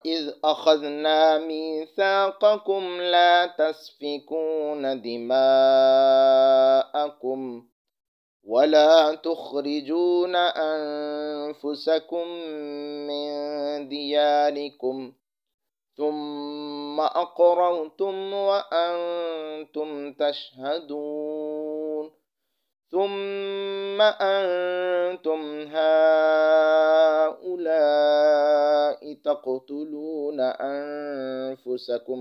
وَإِذْ أَخَذْنَا مِيثَاقَكُمْ لَا تَسْفِكُونَ دِمَاءَكُمْ وَلَا تُخْرِجُونَ أَنفُسَكُمْ مِنْ دِيَارِكُمْ ثُمَّ أَقْرَرْتُمْ وَأَنْتُمْ تَشْهَدُونَ ثُمَّ أَنْتُمْ هَؤُلَاءِ تَقْتُلُونَ أَنفُسَكُمْ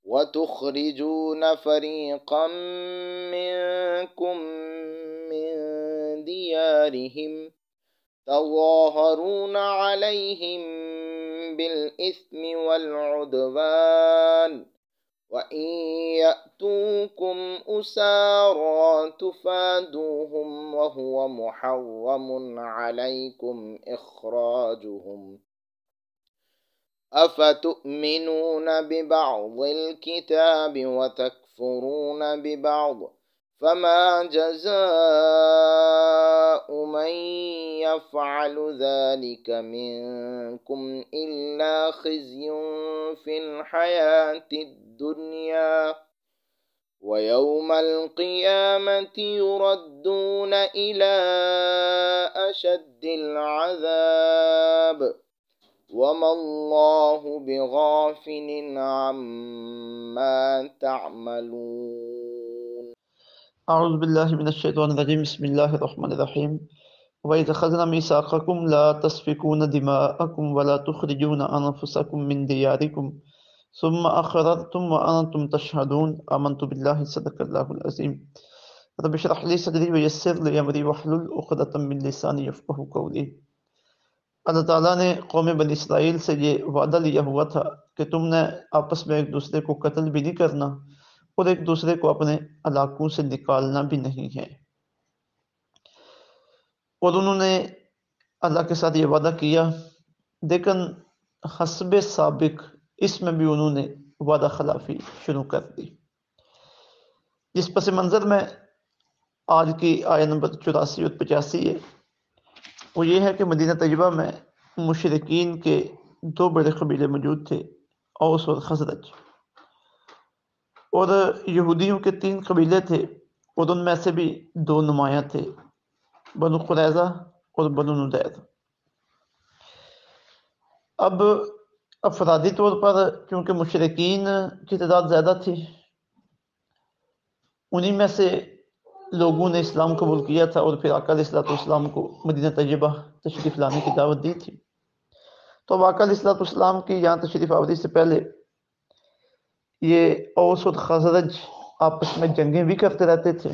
وتخرجون فريقا منكم من ديارهم تظاهرون عليهم بالإثم والعدوان وإن يأتوكم أسارى تفادوهم وهو محرم عليكم إخراجهم أفتؤمنون ببعض الكتاب وتكفرون ببعض فما جزاء من يفعل ذلك منكم إلا خزي في الحياة الدنيا ويوم القيامة يردون إلى أشد العذاب وما الله بغافل عما تعملون. اعوذ باللہ من الشیطان الرجیم بسم اللہ الرحمن الرحیم وَإِذْ أَخَذْنَا مِيثَاقَكُمْ لَا تَسْفِكُونَ دِمَاءَكُمْ وَلَا تُخْرِجُونَ أَنفُسَكُمْ مِنْ دِيَارِكُمْ ثُمَّ أَقْرَرْتُمْ وَأَنْتُمْ تَشْهَدُونَ آمَنْتُ بِاللَّهِ صدق اللہ العظیم رب اشرح لي صدری ویسر لي امری واحلل عقدۃ من لسانی یفقہوا قولی۔ اللہ تعالیٰ نے قوم بنی اسرائیل سے یہ وعدہ لیا ہوا تھا کہ تم نے آپس میں ایک دوسرے کو قتل بھی نہیں کرنا اور ایک دوسرے کو اپنے علاقوں سے نکالنا بھی نہیں ہے، اور انہوں نے اللہ کے ساتھ یہ وعدہ کیا، لیکن حسب سابق اس میں بھی انہوں نے وعدہ خلافی شروع کر دی، جس پس منظر میں آج کی آیت نمبر 84 اور 85 ہے، وہ یہ ہے کہ مدینہ طیبہ میں مشرکین کے دو بڑے قبیلے موجود تھے، اوس اور خزرج، اور یہودیوں کے 3 قبیلے تھے، اور ان میں سے بھی 2 نمایاں تھے، بنو قریظہ اور بنو نضیر۔ اب افرادی طور پر چونکہ مشرکین کی تعداد زیادہ تھی، انہی میں سے لوگوں نے اسلام قبول کیا تھا اور پھر آقا علیہ السلام کو مدینہ طیبہ تشریف لانے کی دعوت دی تھی۔ تو اب آقا علیہ السلام کی یہاں تشریف آوری سے پہلے یہ اوس اور خزرج آپس میں جنگیں بھی کرتے رہتے تھے۔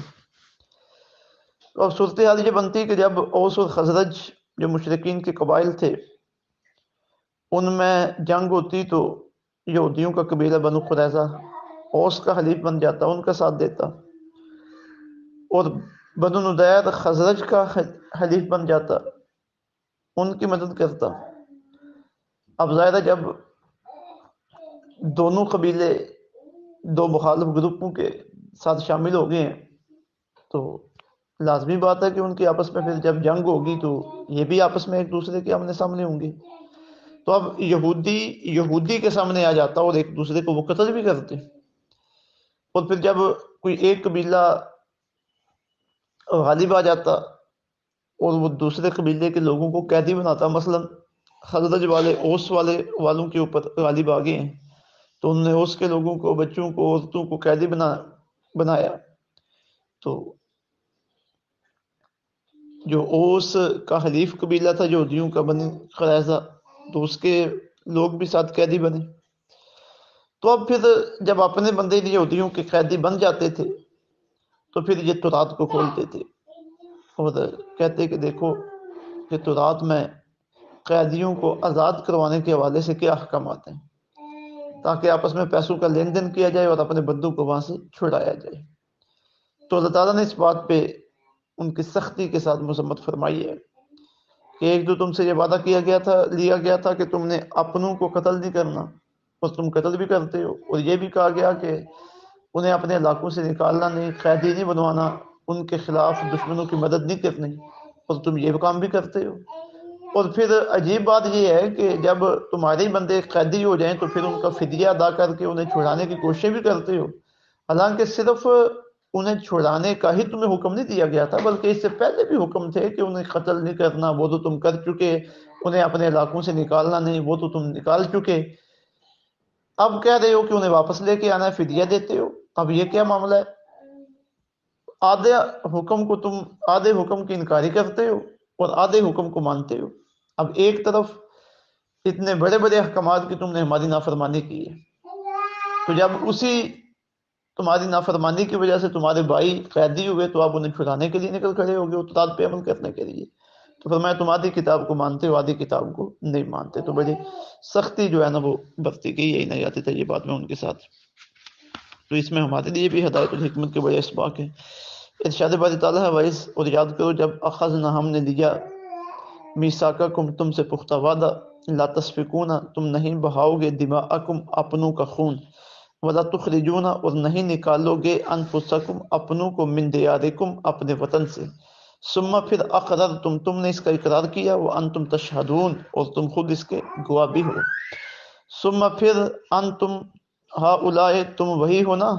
تو اب صورتحال یہ بنتی کہ جب اوس اور خزرج جو مشرکین کے قبائل تھے ان میں جنگ ہوتی تو یہودیوں کا قبیلہ بنو قریظہ اوس کا حلیف بن جاتا، ان کا ساتھ دیتا، اور بنو نضیر خزرج کا حلیف بن جاتا، ان کی مدد کرتا۔ اب ظاہر ہے جب دونوں قبیلے 2 مخالف گروپوں کے ساتھ شامل ہو گئے ہیں تو لازمی بات ہے کہ ان کی آپس میں پھر جب جنگ ہوگی تو یہ بھی آپس میں ایک دوسرے کے آمنے سامنے ہوں گے۔ تو اب یہودی کے سامنے آ جاتا اور ایک دوسرے کو وہ قتل بھی کرتے، اور پھر جب کوئی ایک قبیلہ غالب آ جاتا اور وہ دوسرے قبیلے کے لوگوں کو قیدی بناتا، مثلا خزرج والے اوس والوں کے اوپر غالب آ گئے ہیں تو انہوں نے اوس کے لوگوں کو، بچوں کو، عورتوں کو قیدی بنایا، تو جو اوس کا حلیف قبیلہ تھا یہودیوں کا بنی قریظہ، تو اس کے لوگ بھی ساتھ قیدی بنے۔ تو اب پھر جب اپنے بندے یہودیوں کے قیدی بن جاتے تھے تو پھر یہ تورات کو کھولتے تھے اور کہتے کہ دیکھو کہ تورات میں قیدیوں کو آزاد کروانے کے حوالے سے کیا احکامات ہیں، تاکہ آپس میں پیسوں کا لین دین کیا جائے اور اپنے بندوں کو وہاں سے چھڑایا جائے۔ تو اللہ تعالیٰ نے اس بات پہ ان کی سختی کے ساتھ مذمت فرمائی ہے کہ ایک تو تم سے یہ وعدہ لیا گیا تھا کہ تم نے اپنوں کو قتل نہیں کرنا اور تم قتل بھی کرتے ہو، اور یہ بھی کہا گیا کہ انہیں اپنے علاقوں سے نکالنا نہیں، قیدی نہیں بنوانا، ان کے خلاف دشمنوں کی مدد نہیں کرنی، اور تم یہ کام بھی کرتے ہو۔ اور پھر عجیب بات یہ ہے کہ جب تمہارے بندے قیدی ہو جائیں تو پھر ان کا فدیہ ادا کر کے انہیں چھڑانے کی کوشش بھی کرتے ہو، حالانکہ صرف انہیں چھڑانے کا ہی تمہیں حکم نہیں دیا گیا تھا، بلکہ اس سے پہلے بھی حکم تھے کہ انہیں قتل نہیں کرنا، وہ تو تم کر چکے، انہیں اپنے علاقوں سے نکالنا نہیں، وہ تو تم نکال چکے، اب کہہ رہے ہو کہ انہیں واپس لے کے آنا ہے، فدیہ دیتے ہو، اب یہ کیا معاملہ ہے؟ آدھے آدھے حکم کی انکاری کرتے ہو اور آدھے حکم کو مانتے ہو۔ اب ایک طرف اتنے بڑے بڑے احکامات کی تم نے ہماری نافرمانی کی ہے، تو جب اسی تمہاری نافرمانی کی وجہ سے تمہارے بھائی قیدی ہوئے تو آپ انہیں چھڑانے کے لیے نکل کھڑے ہو گئے اطاعت پہ عمل کرنے کے لیے، تو فرمایا تم آدھی کتاب کو مانتے ہو، آدھی کتاب کو نہیں مانتے، تو بڑی سختی جو ہے نا وہ برتی گئی، یہی نہیں آتی طیبات میں ان کے ساتھ، تو اس میں ہمارے لیے بھی ہدایت الحکمت کے بڑے اسباق ہیں۔ ارشاد باری تعالیٰ ہے وائس، اور یاد کرو جب اخذنا ہم نے لیا میثاقکم تم سے پختہ وعدہ، لا تسفکون تم نہیں بہاؤ گے دماءکم اپنوں کا خون، ولا تخرجون اور نہیں نکالو گے انفسکم اپنوں کو من دیارکم اپنے وطن سے، ثم پھر اقررتم تم نے اس کا اقرار کیا، وانتم تشہدون اور تم خود اس کے گواہ بھی ہو، ثم پھر انتم ہؤلاء تم وہی ہو نا،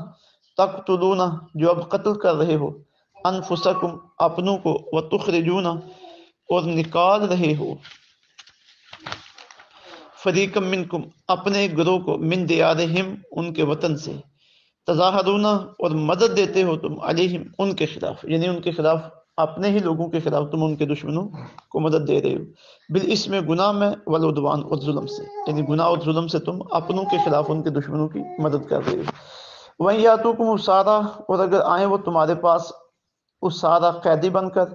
تقتلون جو اب قتل کر رہے ہو، انفسکم اپنوں کو، وتخرجون اور نکال رہے ہو، فریقم منکم اپنے گروہ کو، من دیارہم ان کے وطن سے، تظاہرون اور مدد دیتے ہو تم علیہم ان کے خلاف، یعنی ان کے خلاف اپنے ہی لوگوں کے خلاف تم ان کے دشمنوں کو مدد دے رہے ہو، بالاسم گناہ میں، والعدوان اور ظلم سے، یعنی گناہ اور ظلم سے تم اپنوں کے خلاف ان کے دشمنوں کی مدد کر رہے ہو۔ وَإِن يَأْتُوكُمْ أُسَارَىٰ اور اگر آئیں وہ تمہارے پاس اسارا قیدی بن کر،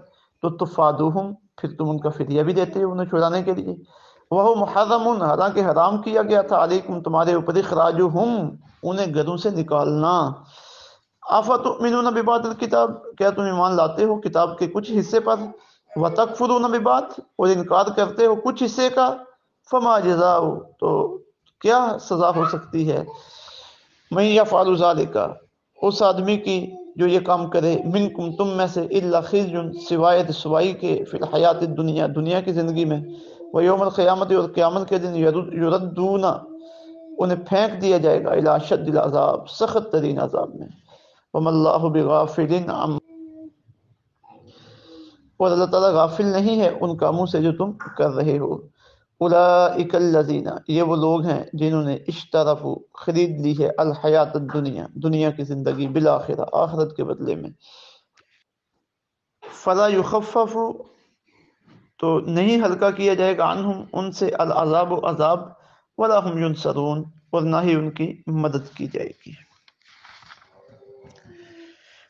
تو تفادوہم پھر تم ان کا فدیہ بھی دیتے ہو انہیں چھڑانے کے لیے، وہ محرم حالانکہ حرام کیا گیا تھا علیکم تمہارے اوپر اخراجہم انہیں گھروں سے نکالنا، آفتؤمنون ببعض الکتاب کیا تم ایمان لاتے ہو کتاب کے کچھ حصے پر، وتکفرون ببعض اور انکار کرتے ہو کچھ حصے کا، فما جزاء تو کیا سزا ہو سکتی ہے، من یفعل ذلک اس آدمی کی جو یہ کام کرے، منکم تم میں سے، الا خزی سوائے رسوائی کے، فی الحیات الدنیا دنیا کی زندگی میں، ویوم القیامت اور قیامت کے دن، یردون انہیں پھینک دیا جائے گا، الی اشد العذاب سخت ترین عذاب میں، وما اللہ بغافل عما اور اللہ تعالیٰ غافل نہیں ہے ان کاموں سے جو تم کر رہے ہو، اولئک الذین یہ وہ لوگ ہیں جنہوں نے اشتروا خرید لی ہے، الحیات الدنیا دنیا کی زندگی، بالآخرہ آخرت کے بدلے میں، فلا یخفف تو نہیں ہلکا کیا جائے گا، عنہم ان سے، العذاب عذاب، ولا ہم ینصرون اور نہ ہی ان کی مدد کی جائے گی۔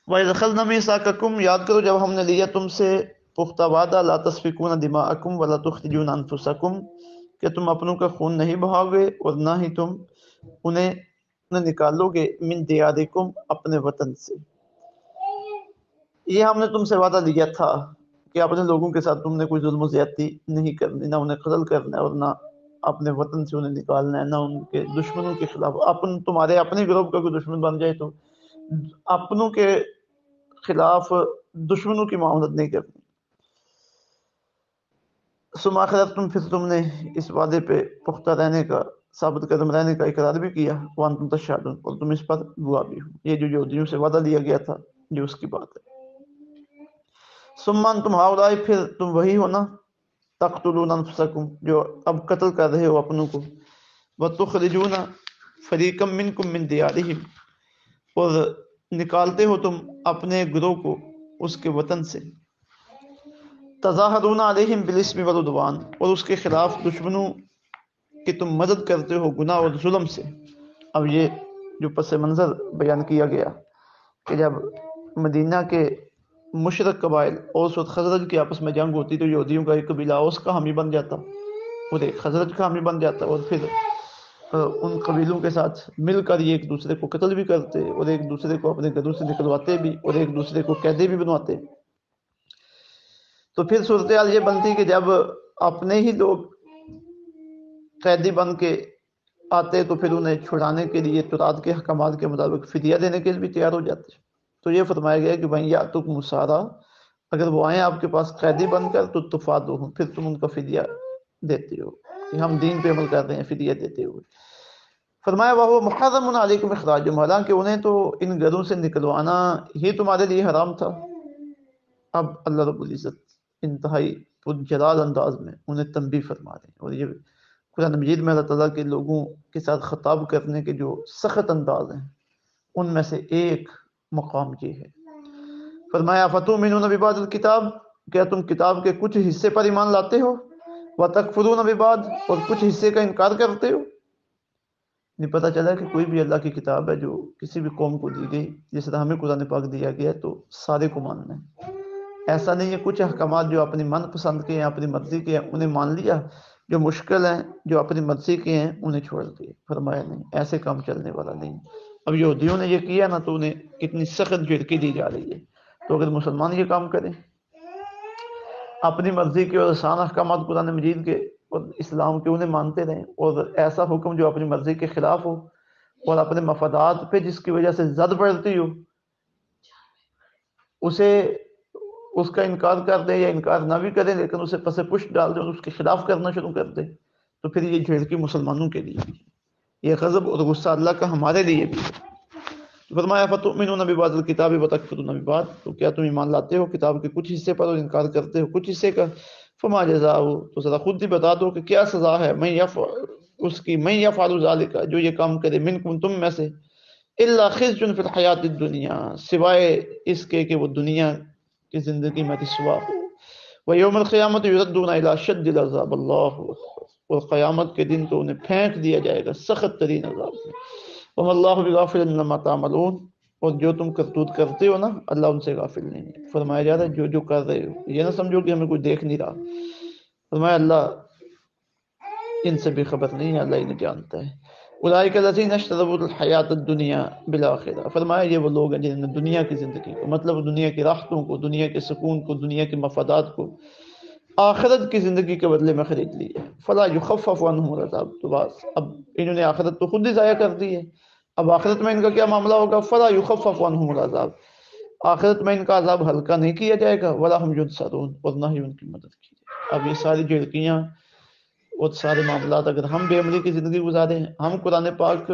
وَإِذْ أَخَذْنَا مِيثَاقَكُمْ یاد کرو جب ہم نے لیا تم سے پختہ وعدہ، لا تسفکون دماءکم ولا تخرجون انفسکم کہ تم اپنوں کا خون نہیں بہاؤ گے اور نہ ہی تم انہیں نکالو گے، من دیارکم اپنے وطن سے، یہ ہم نے تم سے وعدہ لیا تھا کہ اپنے لوگوں کے ساتھ تم نے کوئی ظلم و زیادتی نہیں کرنی، نہ انہیں قتل کرنا ہے اور نہ اپنے وطن سے انہیں نکالنا ہے، نہ ان کے دشمنوں کے خلاف، تمہارے اپنے گروہ کا کوئی دشمن بن جائے تو اپنوں کے خلاف دشمنوں کی معاونت نہیں کرنی۔ ثم اخرجتم پھر تم نے اس وعدے پہ پختہ رہنے کا، ثابت قدم رہنے کا اقرار بھی کیا، وانتم تشہدون اور تم اس پر گواہ بھی ہو، یہ جو یہودیوں سے وعدہ لیا گیا تھا جو اس کی بات ہے۔ ثم انتم ہؤلاء پھر تم وہی ہو نا، تقتلون انفسکم جو اب قتل کر رہے ہو اپنوں کو، وتخرجون فریقا منکم من دیارہم اور نکالتے ہو تم اپنے گروہ کو اس کے وطن سے، تظاہرون علیہم بالاسم والعدوان اور اس کے خلاف دشمنوں کی تم مدد کرتے ہو گناہ اور ظلم سے۔ اب یہ جو پس منظر بیان کیا گیا کہ جب مدینہ کے مشرک قبائل اوس اور خزرج کی آپس میں جنگ ہوتی تو یہودیوں کا ایک قبیلہ اوس کا حامی بن جاتا اور ایک خزرج کا حامی بن جاتا، اور پھر ان قبیلوں کے ساتھ مل کر یہ ایک دوسرے کو قتل بھی کرتے اور ایک دوسرے کو اپنے گھروں سے نکلواتے بھی اور ایک دوسرے کو قیدی بھی بنواتے۔ تو پھر صورتحال یہ بنتی کہ جب اپنے ہی لوگ قیدی بن کے آتے تو پھر انہیں چھڑانے کے لیے تورات کے احکامات کے مطابق فدیہ دینے کے لیے بھی تیار ہو جاتے۔ تو یہ فرمایا گیا کہ بھائی یاتکم اسارا اگر وہ آئیں آپ کے پاس قیدی بن کر، تو تفادوہم پھر تم ان کا فدیہ دیتے ہو کہ ہم دین پہ عمل کر رہے ہیں فدیہ دیتے ہوئے. فرمایا وہ محرم علیکم اخراجہم، حالانکہ انہیں تو ان گھروں سے نکلوانا ہی تمہارے لیے حرام تھا. اب اللہ رب العزت انتہائی جلال انداز میں انہیں تنبیہ فرما رہے ہیں. اور یہ قرآن مجید میں اللہ تعالیٰ کے لوگوں کے ساتھ خطاب کرنے کے جو سخت انداز ہیں ان میں سے ایک مقام یہ ہے. فرمایا فتؤمنون ببعض الکتاب، کیا تم کتاب کے کچھ حصے پر ایمان لاتے ہو، وتکفرون ببعض، اور کچھ حصے کا انکار کرتے ہو. نہیں پتہ چلا کہ کوئی بھی اللہ کی کتاب ہے جو کسی بھی قوم کو دی گئی، جس طرح ہمیں قرآن پاک دیا گیا ہے تو سارے کو ماننا ہے. ایسا نہیں ہے کچھ احکامات جو اپنی من پسند کے ہیں، اپنی مرضی کے ہیں، انہیں مان لیا، جو مشکل ہیں جو اپنی مرضی کے ہیں انہیں چھوڑ دیے. فرمایا نہیں، ایسے کام چلنے والا نہیں. اب یہودیوں نے یہ کیا نا تو انہیں کتنی سخت جھڑکی دی جا رہی ہے. تو اگر مسلمان یہ کام کریں، اپنی مرضی کے اور آسان احکامات قرآن مجید کے اور اسلام کے انہیں مانتے رہیں، اور ایسا حکم جو اپنی مرضی کے خلاف ہو اور اپنے مفادات پہ جس کی وجہ سے زد پڑتی ہو اسے اس کا انکار کر دیں، یا انکار نہ بھی کریں لیکن اسے پس پشت ڈال دیں اور اس کے خلاف کرنا شروع کر دیں، تو پھر یہ جھڑکی مسلمانوں کے لیے بھی، یہ غضب اور غصہ اللہ کا ہمارے لیے بھی. فرمایا فتؤمنون ببعض الکتاب وتکفرون ببعض، تو کیا تم ایمان لاتے ہو کتاب کے کچھ حصے پر اور انکار کرتے ہو کچھ حصے کا. فما جزاء، تو ذرا خود ہی بتا دو کہ کیا سزا ہے اس کی من یفعل ذلک، جو یہ کام کرے منکم تم میں سے، الا خزی فی الحیات الدنیا، سوائے اس کے کہ وہ دنیا کی زندگی میں رسوا ہو. ویوم القیامت یردون الی اشد العذاب، اللہ اکبر، اور قیامت کے دن تو انہیں پھینک دیا جائے گا سخت ترین عذاب میں. وما اللہ بغافل عما تعملون، اور جو تم کرتوت کرتے ہو نا اللہ ان سے غافل نہیں ہے. فرمایا جا رہا ہے جو جو کر رہے ہو یہ نہ سمجھو کہ ہمیں کوئی دیکھ نہیں رہا. فرمایا اللہ ان سے بھی خبر نہیں ہے، اللہ انہیں جانتا ہے. اولئک الذین اشتروا الحیات الدنیا بالآخرہ، فرمایا یہ وہ لوگ ہیں جنہوں نے دنیا کی زندگی کو، مطلب دنیا کی راحتوں کو، دنیا کے سکون کو، دنیا کے مفادات کو آخرت کی زندگی کے بدلے میں خرید لی ہے. فلا یخفف عنہم العذاب، تو بس اب انہوں نے آخرت تو خود ہی ضائع کر دی ہے، اب آخرت میں ان کا کیا معاملہ ہوگا. فلا یخفف عنہم العذاب، آخرت میں ان کا عذاب ہلکا نہیں کیا جائے گا. ولا ہم ینصرون، اور نہ ہی ان کی مدد کی جائے. اب یہ ساری جھڑکیاں اور سارے معاملات اگر ہم بے عملی کی زندگی گزاریں، ہم قرآن پاک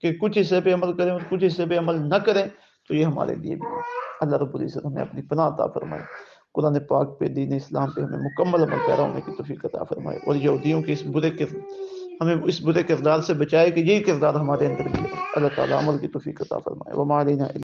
کے کچھ حصے پہ عمل کریں اور کچھ حصے پہ عمل نہ کریں، تو یہ ہمارے لیے بھی ہے. اللہ رب العزت ہمیں اپنی پناہ عطا فرمائے، قرآن پاک پہ، دین اسلام پہ ہمیں مکمل عمل پیرا ہونے کی توفیق عطا فرمائے، اور یہودیوں کے ہمیں اس برے کردار سے بچائے کہ یہی کردار ہمارے اندر بھی ہے. اللہ تعالیٰ عمل کی توفیق عطا فرمائے. وما علینا